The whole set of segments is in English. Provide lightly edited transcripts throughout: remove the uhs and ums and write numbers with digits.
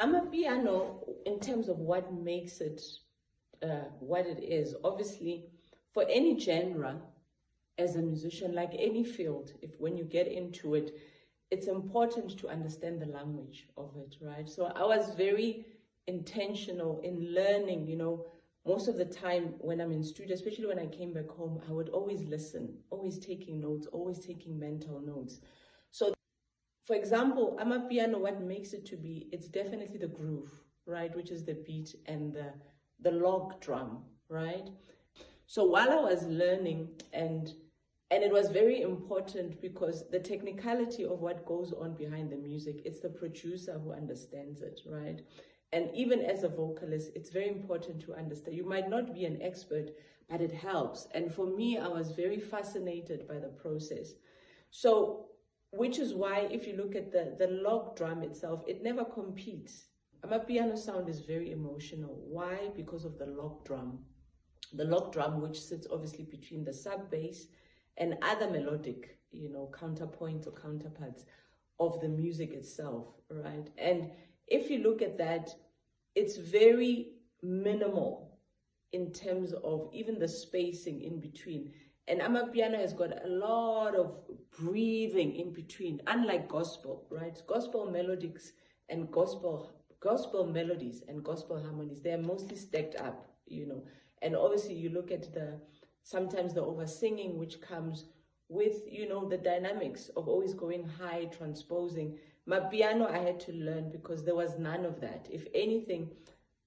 Amapiano, in terms of what makes it what it is, obviously, for any genre, as a musician, like any field, when you get into it, it's important to understand the language of it, right? So I was very intentional in learning, most of the time when I'm in studio, especially when I came back home, I would always listen, always taking notes, always taking mental notes. So, for example, Amapiano, what makes it to be, it's definitely the groove, right? Which is the beat and the log drum, right? So while I was learning, and it was very important because the technicality of what goes on behind the music, it's the producer who understands it, right? And even as a vocalist, it's very important to understand. You might not be an expert, but it helps. And for me, I was very fascinated by the process. So, which is why if you look at the log drum itself, it never competes. Amapiano sound is very emotional. Why? Because of the log drum. The log drum, which sits obviously between the sub bass and other melodic, counterpoints or counterparts of the music itself, right? And if you look at that, it's very minimal in terms of even the spacing in between. And Amapiano has got a lot of breathing in between, unlike gospel, right? Gospel melodies and gospel melodies and gospel harmonies, they're mostly stacked up, And obviously you look at sometimes the over singing, which comes with, the dynamics of always going high, transposing. Amapiano I had to learn because there was none of that. If anything,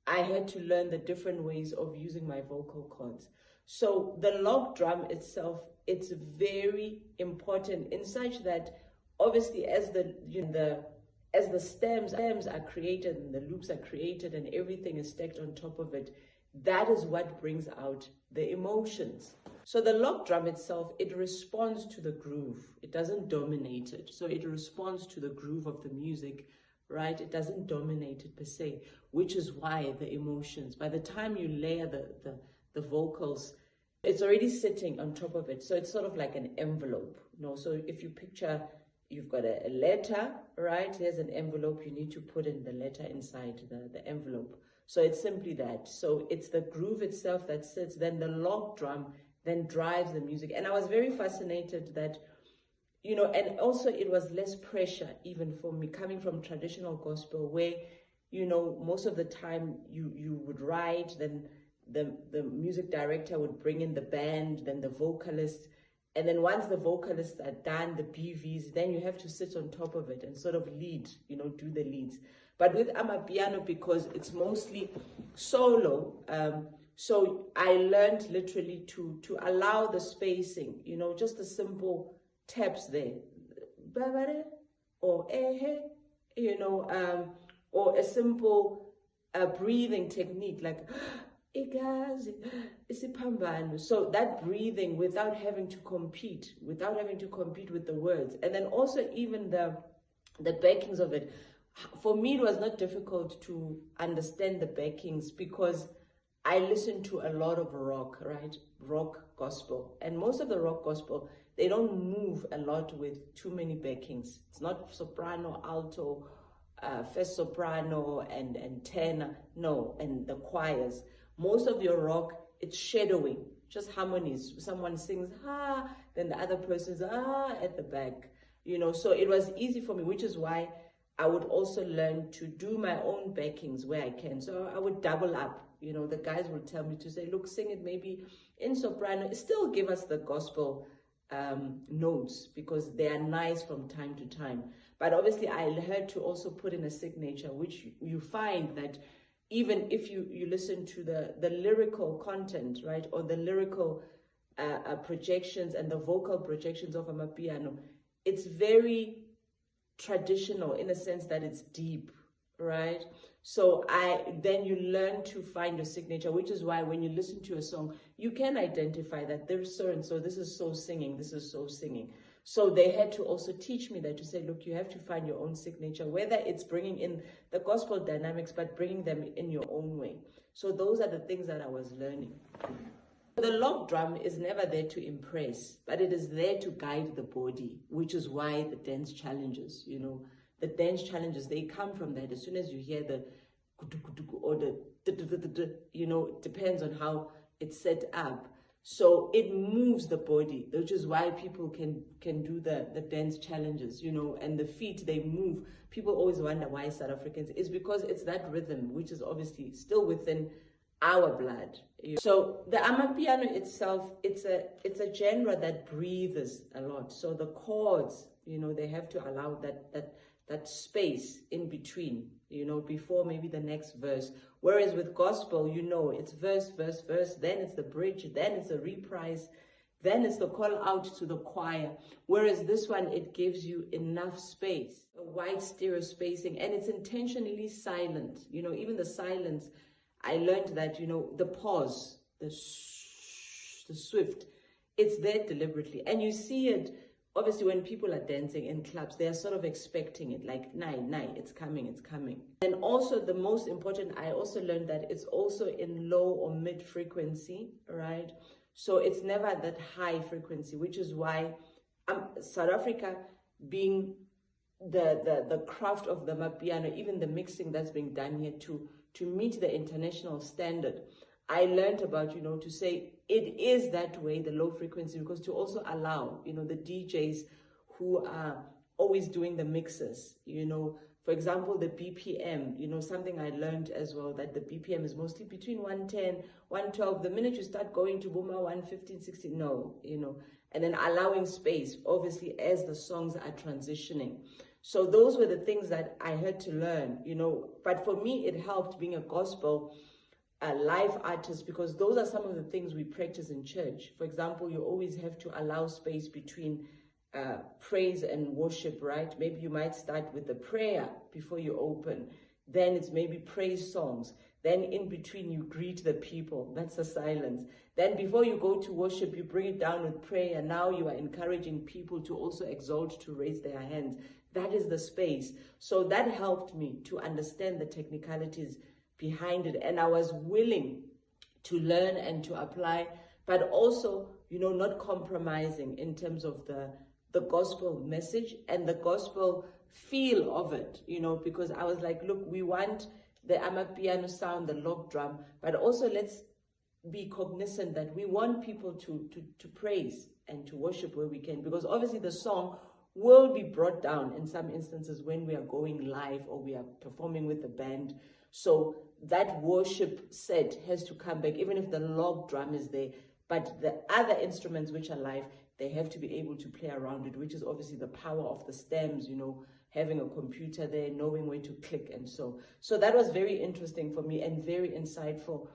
I had to learn the different ways of using my vocal cords. So the log drum itself, it's very important in such that obviously as the stems are created and the loops are created and everything is stacked on top of it, that is what brings out the emotions. So the log drum itself, it responds to the groove. It doesn't dominate it. So it responds to the groove of the music, right? It doesn't dominate it per se, which is why the emotions, by the time you layer the vocals, it's already sitting on top of it. So it's sort of like an envelope, So if you picture, you've got a letter, right? Here's an envelope. You need to put in the letter inside the envelope. So it's simply that. So it's the groove itself that sits, then the log drum then drives the music. And I was very fascinated that, and also it was less pressure even for me coming from traditional gospel where, most of the time you would write, then the music director would bring in the band, then the vocalist. And then once the vocalists are done, the BVs, then you have to sit on top of it and sort of lead, do the leads. But with Amapiano, because it's mostly solo, so I learned literally to allow the spacing, just the simple taps there, or or a simple breathing technique like so that breathing without having to compete with the words. And then also even the backings of it. For me, it was not difficult to understand the backings because I listened to a lot of rock, right? Rock gospel. And most of the rock gospel, they don't move a lot with too many backings. It's not soprano, alto, first soprano and tenor, no, and the choirs. Most of your rock, it's shadowing, just harmonies. Someone sings, ah, then the other person's, ah, at the back, So it was easy for me, which is why I would also learn to do my own backings where I can. So I would double up. The guys would tell me to say, look, sing it maybe in soprano. Still give us the gospel notes because they are nice from time to time. But obviously I had to also put in a signature, which you find that even if you listen to the lyrical content, right, or the lyrical projections and the vocal projections of Amapiano, it's very traditional in a sense that it's deep, right? So then you learn to find your signature, which is why when you listen to a song, you can identify that there's so and so, this is so singing, this is so singing. So they had to also teach me that, to say, look, you have to find your own signature, whether it's bringing in the gospel dynamics, but bringing them in your own way. So those are the things that I was learning. The log drum is never there to impress, but it is there to guide the body, which is why the dance challenges, the dance challenges, they come from that. As soon as you hear the or the, it depends on how it's set up. So it moves the body, which is why people can do the dance challenges, and the feet, they move. People always wonder why South Africans. It's because it's that rhythm, which is obviously still within our blood. So the Amapiano itself, it's a genre that breathes a lot. So the chords, they have to allow that space in between, before maybe the next verse. Whereas with gospel, it's verse, verse, verse, then it's the bridge, then it's the reprise, then it's the call out to the choir. Whereas this one, it gives you enough space, a wide stereo spacing, and it's intentionally silent. Even the silence, I learned that, the pause, the swift, it's there deliberately. And you see it, obviously, when people are dancing in clubs, they are sort of expecting it, like, nine, it's coming, it's coming. And also, the most important, I also learned that it's also in low or mid frequency, right? So it's never that high frequency, which is why South Africa, being the craft of the Amapiano, even the mixing that's being done here to meet the international standard, I learned about, to say it is that way, the low frequency, because to also allow, the DJs who are always doing the mixes, for example, the BPM, something I learned as well, that the BPM is mostly between 110, 112. The minute you start going to Buma 115, 16, no, and then allowing space, obviously, as the songs are transitioning. So those were the things that I had to learn, but for me, it helped being a gospel live artist, because those are some of the things we practice in church. For example, you always have to allow space between praise and worship, right? Maybe you might start with the prayer before you open. Then it's maybe praise songs. Then in between you greet the people. That's a silence. Then before you go to worship, you bring it down with prayer. Now you are encouraging people to also exalt, to raise their hands. That is the space. So that helped me to understand the technicalities behind it. And I was willing to learn and to apply, but also, not compromising in terms of the gospel message and the gospel feel of it, because I was like, look, we want the Amapiano sound, the log drum, but also let's be cognizant that we want people to praise and to worship where we can, because obviously the song will be brought down in some instances when we are going live or we are performing with the band. So that worship set has to come back, even if the log drum is there, but the other instruments which are live, they have to be able to play around it, which is obviously the power of the stems, having a computer there, knowing where to click and so that was very interesting for me and very insightful.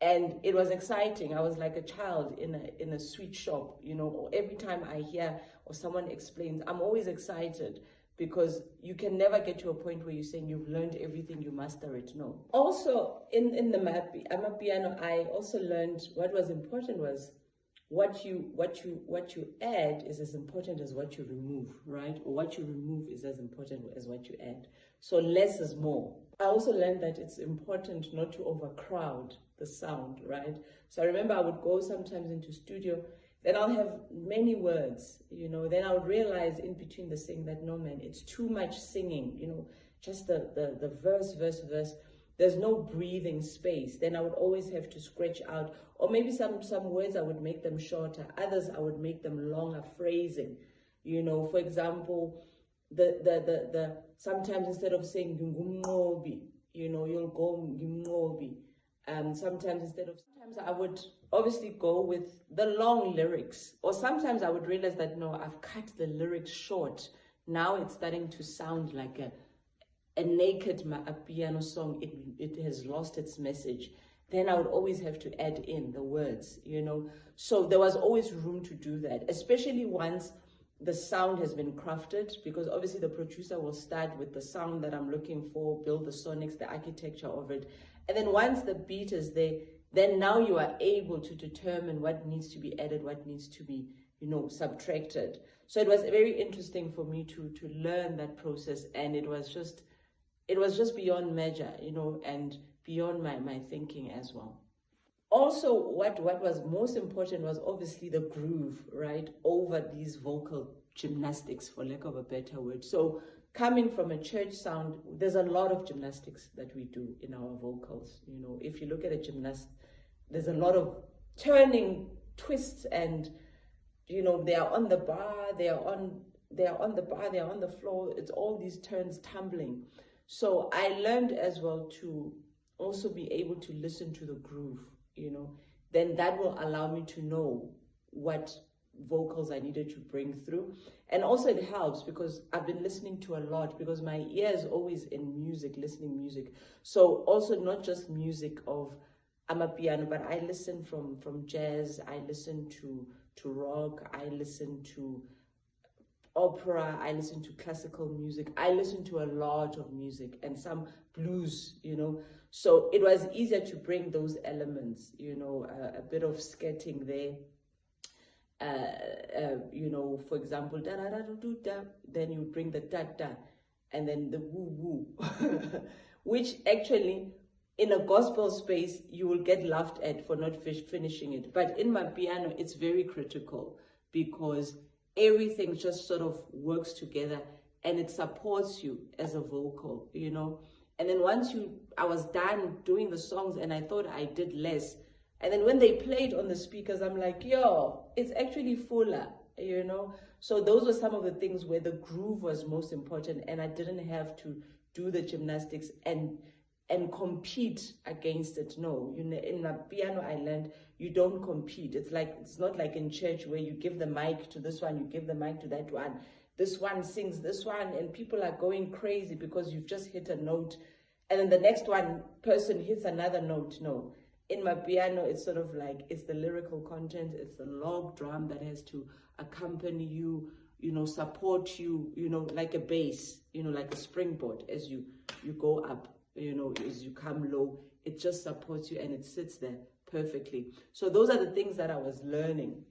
And it was exciting. I was like a child in a sweet shop, every time I hear or someone explains, I'm always excited, because you can never get to a point where you're saying you've learned everything, you master it. No. Also, in the Amapiano, I also learned what was important was what you add is as important as what you remove, right? Or what you remove is as important as what you add. So less is more. I also learned that it's important not to overcrowd the sound, right? So I remember I would go sometimes into studio, then I'll have many words, then I would realize in between the singing that, no, man, it's too much singing, just the verse. There's no breathing space. Then I would always have to scratch out, or maybe some words I would make them shorter, others I would make them longer, phrasing. For example, the sometimes instead of saying ngumnqobi, you'll go ngimnqobi. Sometimes I would obviously go with the long lyrics, or sometimes I would realize that, no, I've cut the lyrics short. Now it's starting to sound like a naked piano song. It has lost its message. Then I would always have to add in the words, So there was always room to do that, especially once the sound has been crafted, because obviously the producer will start with the sound that I'm looking for, build the sonics, the architecture of it. And then once the beat is there, then now you are able to determine what needs to be added, what needs to be, subtracted. So it was very interesting for me to learn that process, and it was just beyond measure, and beyond my thinking as well. Also, what was most important was obviously the groove, right, over these vocal gymnastics, for lack of a better word. So coming from a church sound, there's a lot of gymnastics that we do in our vocals. You know, if you look at a gymnast, there's a lot of turning, twists, and, you know, they are on the bar, they are on the bar, they are on the floor. It's all these turns, tumbling. So I learned as well to also be able to listen to the groove, you know. Then that will allow me to know what vocals I needed to bring through. And also it helps because I've been listening to a lot, because my ear is always in music, listening music. So also not just music of Amapiano, but I listen from jazz, I listen to rock, I listen to opera, I listen to classical music, I listen to a lot of music and some blues, you know. So it was easier to bring those elements, you know, a bit of sketting there. You know, for example, da da da da da, then you bring the da da, and then the woo woo, which actually in a gospel space you will get laughed at for not finishing it. But in my piano, it's very critical because everything just sort of works together and it supports you as a vocal, you know. And then once I was done doing the songs and I thought I did less. And then when they played on the speakers, I'm like, yo, it's actually fuller, you know? So those were some of the things where the groove was most important, and I didn't have to do the gymnastics and compete against it. No, you know, in the piano I learned, you don't compete. It's not like in church where you give the mic to this one, you give the mic to that one. This one sings this one, and people are going crazy because you've just hit a note, and then the next person hits another note. No. In my piano, it's sort of like, it's the lyrical content, it's the log drum that has to accompany you, you know, support you, you know, like a bass, you know, like a springboard as you go up, you know, as you come low, it just supports you and it sits there perfectly. So those are the things that I was learning.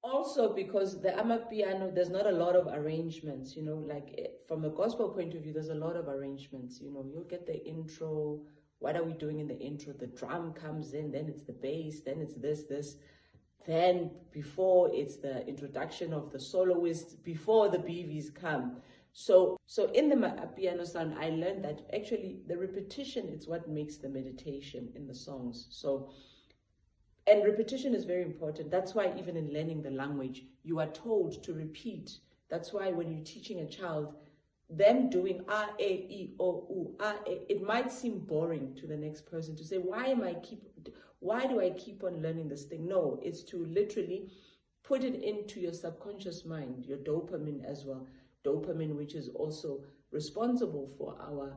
Also, because the Amapiano, there's not a lot of arrangements, you know, like from a gospel point of view, there's a lot of arrangements, you know, you'll get the intro. What are we doing in the intro? The drum comes in, then it's the bass, then it's this. Then before it's the introduction of the soloist, before the BVs come. So in the piano sound, I learned that actually the repetition is what makes the meditation in the songs. So, and repetition is very important. That's why even in learning the language, you are told to repeat. That's why when you're teaching a child, them doing A, E, O, U, A, E, it might seem boring to the next person to say, why do I keep on learning this thing? No, it's to literally put it into your subconscious mind, your dopamine as well. Dopamine, which is also responsible for our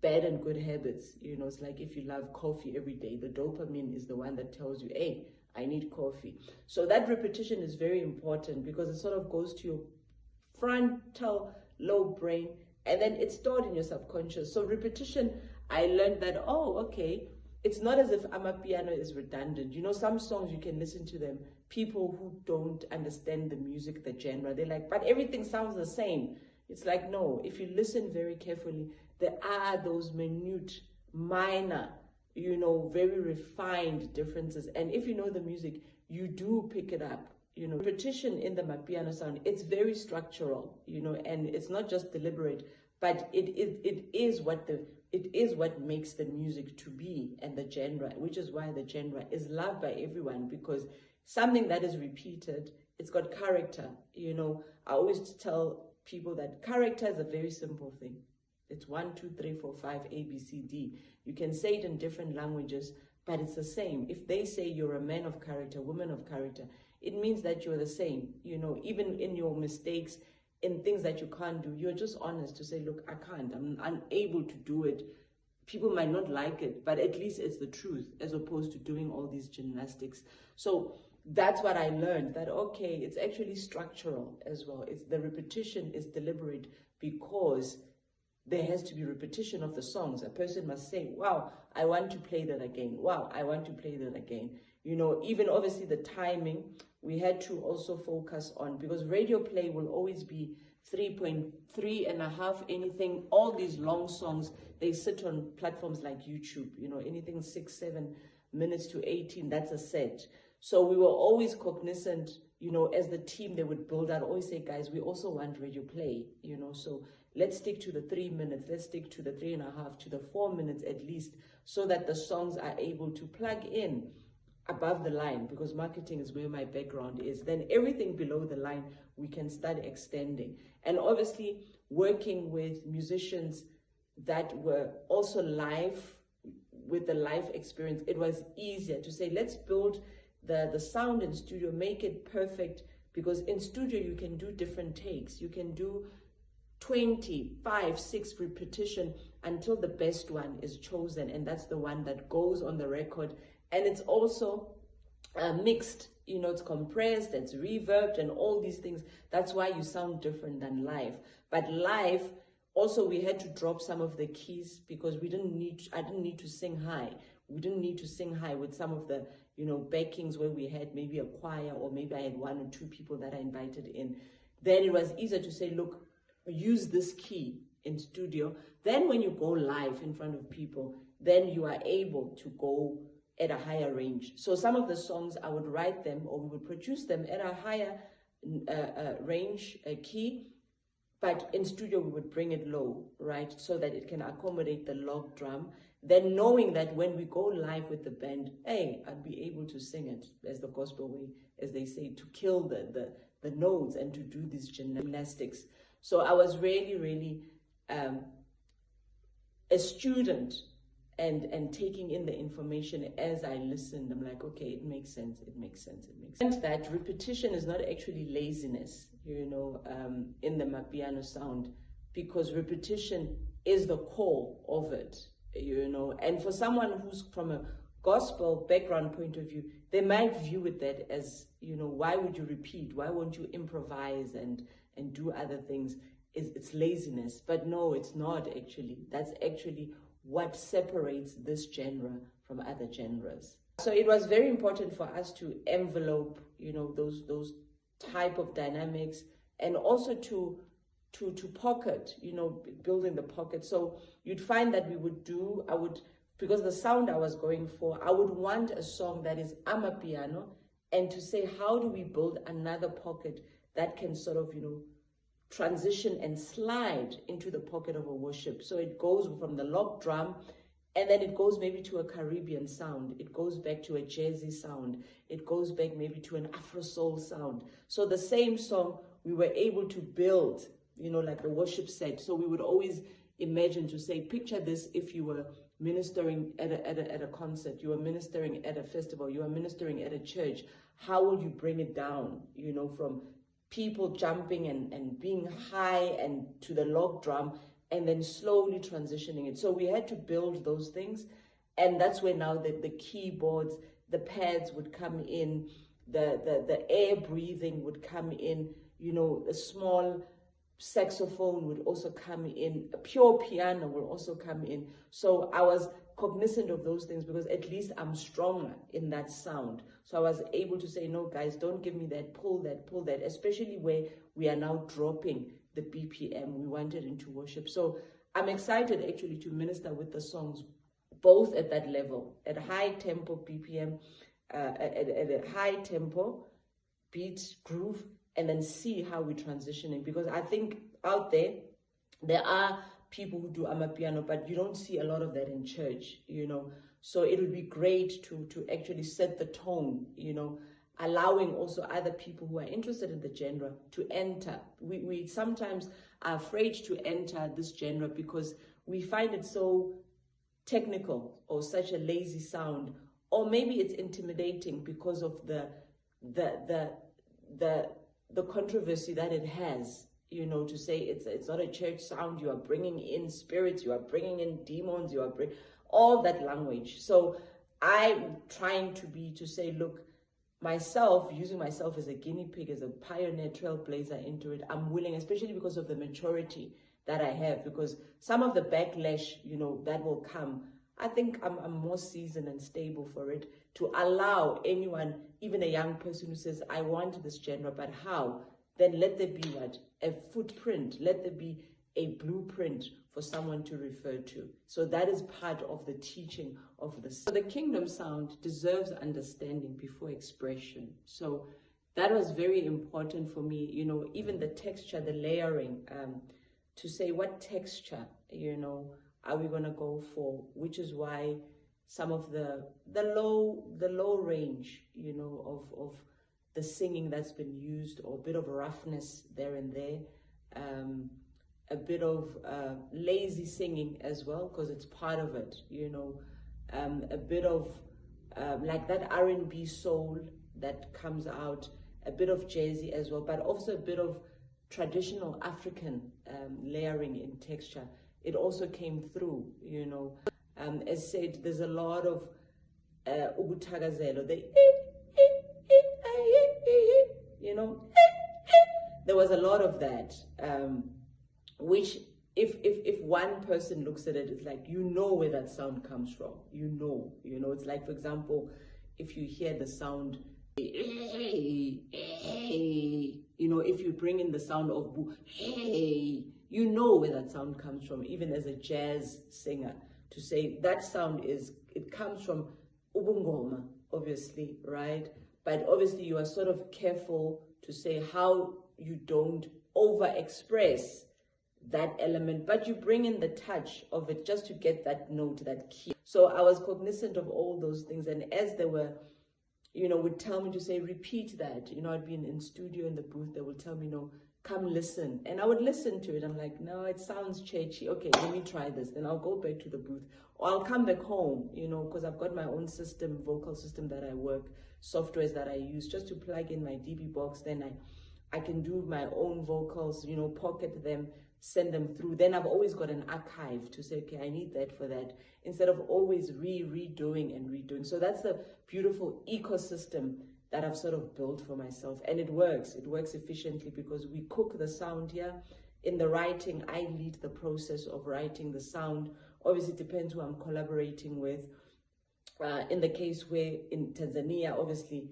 bad and good habits. You know, it's like if you love coffee every day, the dopamine is the one that tells you, hey, I need coffee. So that repetition is very important because it sort of goes to your frontal lobe brain, and then it's stored in your subconscious. So repetition, I learned that, oh, okay, it's not as if Amapiano is redundant. You know, some songs you can listen to them, people who don't understand the music, the genre, they're like, but everything sounds the same. It's like, no, if you listen very carefully, there are those minute, minor, you know, very refined differences. And if you know the music, you do pick it up. You know, repetition in the Amapiano sound, it's very structural, you know, and it's not just deliberate, but it is what makes the music to be, and the genre, which is why the genre is loved by everyone, because something that is repeated, it's got character. You know, I always tell people that character is a very simple thing. It's 1, 2, 3, 4, 5, A, B, C, D. You can say it in different languages, but it's the same. If they say you're a man of character, woman of character, it means that you're the same. You know, even in your mistakes, in things that you can't do, you're just honest to say, look, I can't, I'm unable to do it. People might not like it, but at least it's the truth, as opposed to doing all these gymnastics. So that's what I learned, that, okay, it's actually structural as well. It's the repetition is deliberate because there has to be repetition of the songs. A person must say, wow, I want to play that again. Wow, I want to play that again. You know, even obviously the timing, we had to also focus on, because radio play will always be 3.3 and a half, anything, all these long songs, they sit on platforms like YouTube, you know, anything 6, 7 minutes to 18, that's a set. So we were always cognizant, you know, as the team, they would build out, always say, guys, we also want radio play, you know, so let's stick to the 3 minutes, let's stick to the 3.5, to the 4 minutes at least, so that the songs are able to plug in above the line, because marketing is where my background is. Then everything below the line, we can start extending. And obviously working with musicians that were also live, with the live experience, it was easier to say, let's build the sound in studio, make it perfect, because in studio you can do different takes. You can do 20, 5, 6 repetition until the best one is chosen, and that's the one that goes on the record. And it's also mixed, you know, it's compressed, it's reverbed, and all these things. That's why you sound different than live. But live, also we had to drop some of the keys, because I didn't need to sing high. We didn't need to sing high with some of the, you know, backings where we had maybe a choir, or maybe I had 1 or 2 people that I invited in. Then it was easier to say, look, use this key in studio. Then when you go live in front of people, then you are able to go at a higher range. So some of the songs, I would write them, or we would produce them at a higher range key, but in studio we would bring it low, right? So that it can accommodate the log drum. Then knowing that when we go live with the band, hey, I'd be able to sing it as the gospel way, as they say, to kill the notes and to do these gymnastics. So I was really, really a student and taking in the information as I listened. I'm like, okay, it makes sense, it makes sense, it makes sense. And that repetition is not actually laziness, you know, in the Amapiano sound, because repetition is the core of it, you know. And for someone who's from a gospel background point of view, they might view it that as, you know, why would you repeat? Why won't you improvise and do other things? It's laziness. But no, it's not actually. That's actually what separates this genre from other genres. So it was very important for us to envelope, you know, those type of dynamics, and also to pocket, you know, building the pocket. So you'd find that because the sound I was going for, I would want a song that is Amapiano, and to say, how do we build another pocket that can sort of, you know, transition and slide into the pocket of a worship. So it goes from the log drum, and then it goes maybe to a Caribbean sound. It goes back to a jazzy sound. It goes back maybe to an Afro soul sound. So the same song, we were able to build, you know, like the worship set. So we would always imagine to say, picture this if you were ministering at a concert, you were ministering at a festival, you were ministering at a church. How would you bring it down, you know, from people jumping and being high and to the log drum, and then slowly transitioning it. So we had to build those things, and that's where now the keyboards, the pads would come in, the air breathing would come in, you know, a small saxophone would also come in, a pure piano will also come in. So I was cognizant of those things, because at least I'm stronger in that sound. So I was able to say, no guys, don't give me that, pull that, especially where we are now dropping the BPM. We wanted into worship. So I'm excited actually to minister with the songs, both at that level, at high tempo BPM, at a high tempo beat, groove, and then see how we're transitioning. Because I think out there are people who do Amapiano, but you don't see a lot of that in church, you know. So it would be great to actually set the tone, you know, allowing also other people who are interested in the genre to enter. We sometimes are afraid to enter this genre because we find it so technical, or such a lazy sound, or maybe it's intimidating because of the controversy that it has, you know, to say it's not a church sound, you are bringing in spirits, you are bringing in demons, you are bringing all that language. So I'm trying to say, look, using myself as a guinea pig, as a pioneer trailblazer into it, I'm willing, especially because of the maturity that I have, because some of the backlash, you know, that will come, I think I'm more seasoned and stable for it, to allow anyone, even a young person who says, I want this genre, but how? Then let there be what? A footprint. Let there be a blueprint for someone to refer to. So that is part of the teaching of this. So the kingdom sound deserves understanding before expression. So that was very important for me, you know, even the texture, the layering. to say what texture, are we going to go for, which is why some of the low range, of the singing that's been used, or a bit of roughness there and there, a bit of lazy singing as well, because it's part of it, a bit of like that R&B soul that comes out, a bit of jazzy as well, but also a bit of traditional African layering in texture. It also came through, as said, there's a lot of ubuthakazelo, there was a lot of that, which if one person looks at it, it's like, where that sound comes from, it's like, for example, if you hear the sound, if you bring in the sound of boo, where that sound comes from, even as a jazz singer, to say that sound it comes from ubungoma, obviously, right? But obviously you are sort of careful to say how you don't over-express that element, but you bring in the touch of it just to get that note, that key. So I was cognizant of all those things, and as they were, would tell me to say, repeat that, I'd be in studio in the booth, they would tell me, come listen. And I would listen to it. I'm like, no, it sounds churchy. Okay, let me try this. Then I'll go back to the booth. Or I'll come back home, because I've got my own system, vocal system that I work, softwares that I use just to plug in my DB box. Then I can do my own vocals, pocket them, send them through. Then I've always got an archive to say, okay, I need that for that, instead of always redoing and redoing. So that's the beautiful ecosystem that I've sort of built for myself. And it works efficiently, because we cook the sound here. In the writing, I lead the process of writing the sound. Obviously, it depends who I'm collaborating with. In the case where in Tanzania, obviously,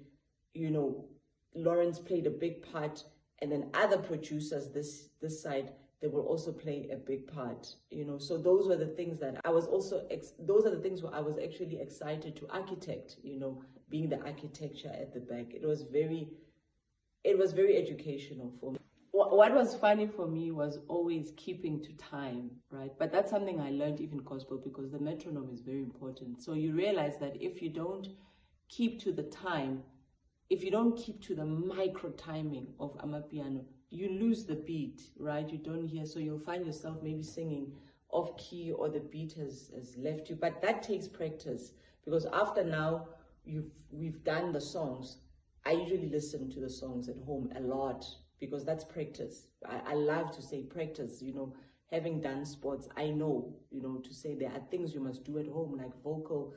Lawrence played a big part, and then other producers this side, they will also play a big part, So those were the things that I was also, those are the things where I was actually excited to architect, being the architecture at the back. It was very educational for me. What was funny for me was always keeping to time, right? But that's something I learned even gospel, because the metronome is very important. So you realize that if you don't keep to the time, if you don't keep to the micro timing of Amapiano, you lose the beat, right? You don't hear, so you'll find yourself maybe singing off key, or the beat has left you. But that takes practice, because after now we've done the songs, I usually listen to the songs at home a lot, because that's practice. I love to say practice, having done sports, I know, to say there are things you must do at home, like vocal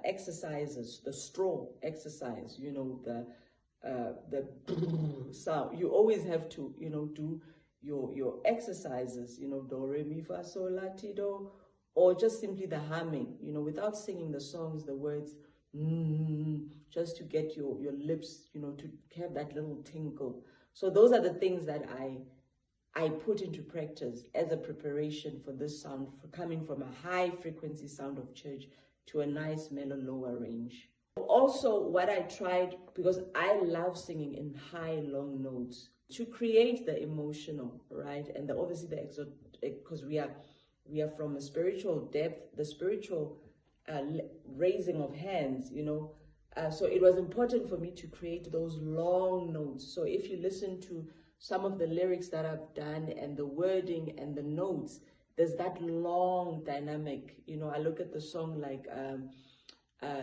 exercises, the straw exercise, the sound. You always have to, do your exercises, do, re, mi, fa, sol, la, ti, do, or just simply the humming, without singing the songs, the words, just to get your lips, to have that little tinkle. So those are the things that I put into practice as a preparation for this sound, for coming from a high frequency sound of church to a nice mellow lower range. Also, what I tried, because I love singing in high, long notes, to create the emotional, right? And obviously because we are from a spiritual depth, the spiritual raising of hands, so it was important for me to create those long notes. So if you listen to some of the lyrics that I've done and the wording and the notes, there's that long dynamic. I look at the song like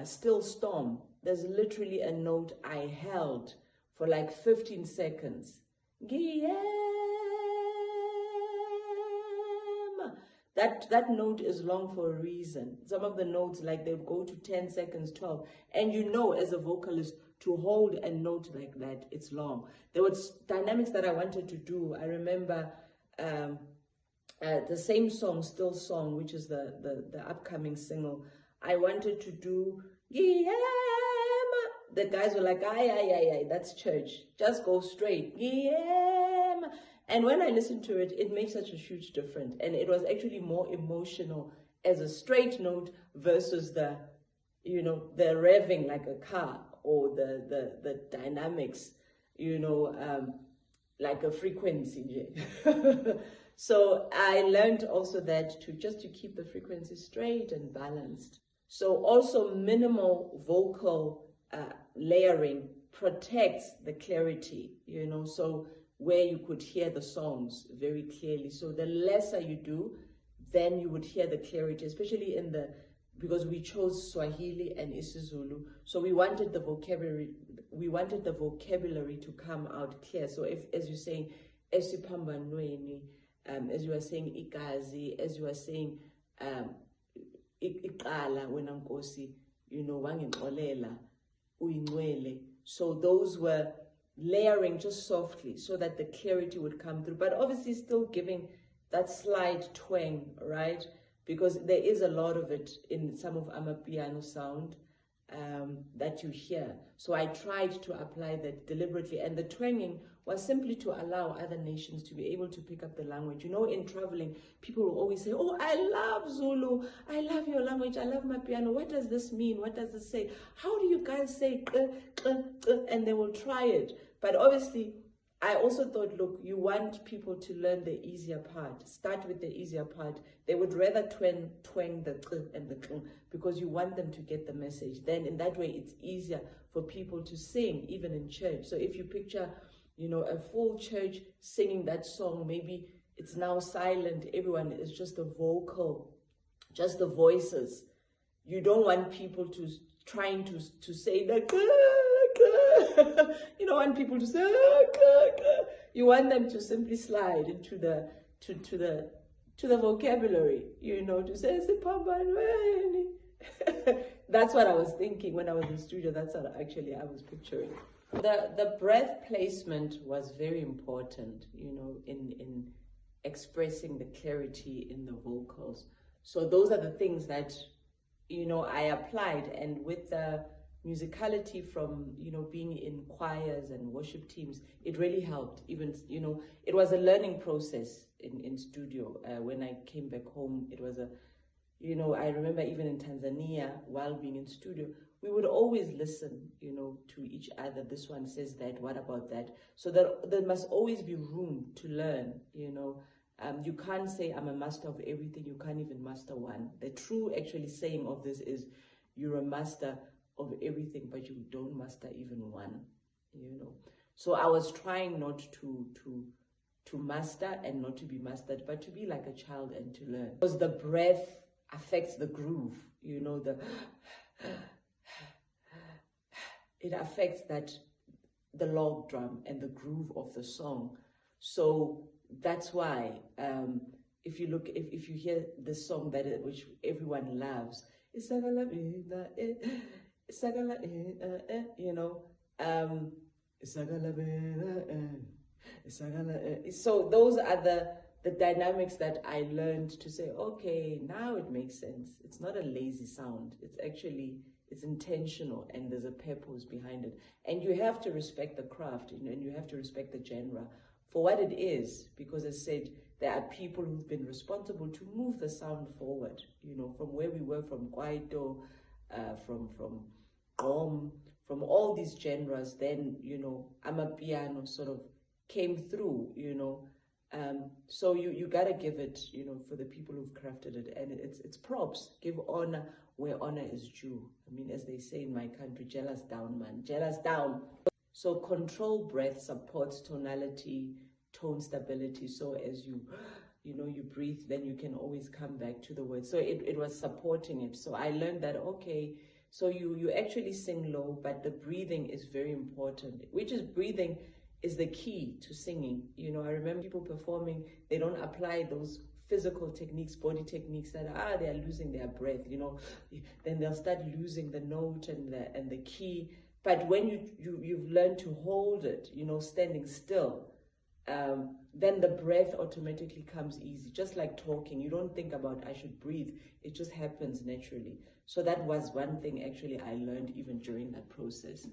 Still Storm. There's literally a note I held for like 15 seconds. That note is long for a reason. Some of the notes, like, they'll go to 10 seconds, 12. And as a vocalist, to hold a note like that, it's long. There was dynamics that I wanted to do. I remember the same song, Still Song, which is the upcoming single. I wanted to do, the guys were like, aye, that's church. Just go straight. And when I listen to it, it makes such a huge difference. And it was actually more emotional as a straight note versus the revving like a car, or the dynamics, like a frequency. So I learned also that to keep the frequency straight and balanced. So also minimal vocal layering protects the clarity, you know, so where you could hear the songs very clearly. So the lesser you do, then you would hear the clarity, especially because we chose Swahili and isiZulu. So we wanted the vocabulary to come out clear. So as you're saying, esiphambanweni, as you are saying igazi, as you are saying iqala wena nkosi, you know, wangixolela uyingcwele. So those were layering just softly so that the clarity would come through, but obviously still giving that slight twang, right? Because there is a lot of it in some of Amapiano sound that you hear. So I tried to apply that deliberately, and the twanging was simply to allow other nations to be able to pick up the language. You know, in traveling, people will always say, oh, I love Zulu, I love your language, I love Amapiano. What does this mean? What does this say? How do you guys say, and they will try it. But obviously, I also thought, look, you want people to learn the easier part. Start with the easier part. They would rather twang the and the because you want them to get the message. Then in that way, it's easier for people to sing, even in church. So if you picture, you know, a full church singing that song, maybe it's now silent. Everyone is just the vocal, just the voices. You don't want people trying to say the you don't want people to say you want them to simply slide into the vocabulary, you know, to say that's what I was thinking when I was in the studio. That's what actually I was picturing. The breath placement was very important, you know, in expressing the clarity in the vocals. So those are the things that, you know, I applied, and with the musicality from, you know, being in choirs and worship teams, it really helped. Even, you know, it was a learning process in studio. When I came back home, it was you know, I remember even in Tanzania, while being in studio, we would always listen, you know, to each other. This one says that, what about that? So there must always be room to learn, you know. You can't say, I'm a master of everything. You can't even master one. The true actually saying of this is, you're a master of everything, but you don't master even one, you know. So I was trying not to master and not to be mastered, but to be like a child and to learn. Because the breath affects the groove, you know, it affects the log drum and the groove of the song. So that's why if you hear the song which everyone loves, you know, so those are the dynamics that I learned to say, okay, now it makes sense. It's not a lazy sound. It's intentional, and there's a purpose behind it. And you have to respect the craft, you know, and you have to respect the genre for what it is, because as said, there are people who've been responsible to move the sound forward, you know, from where we were, from Kwaito, from Gqom, from all these genres. Then, you know, Amapiano sort of came through, you know. So you gotta give it, you know, for the people who've crafted it, and it's props. Give honor where honor is due. I mean, as they say in my country, jealous down, man, jealous down. So controlled breath supports tonality, tone stability. So as you know, you breathe, then you can always come back to the words. So it was supporting it. So I learned that, okay, so you actually sing low, but the breathing is very important, which is breathing is the key to singing. You know, I remember people performing, they don't apply those physical techniques, body techniques, that they are losing their breath, you know, then they'll start losing the note and the key. But when you've learned to hold it, you know, standing still, then the breath automatically comes easy. Just like talking, you don't think about, I should breathe. It just happens naturally. So that was one thing actually I learned even during that process.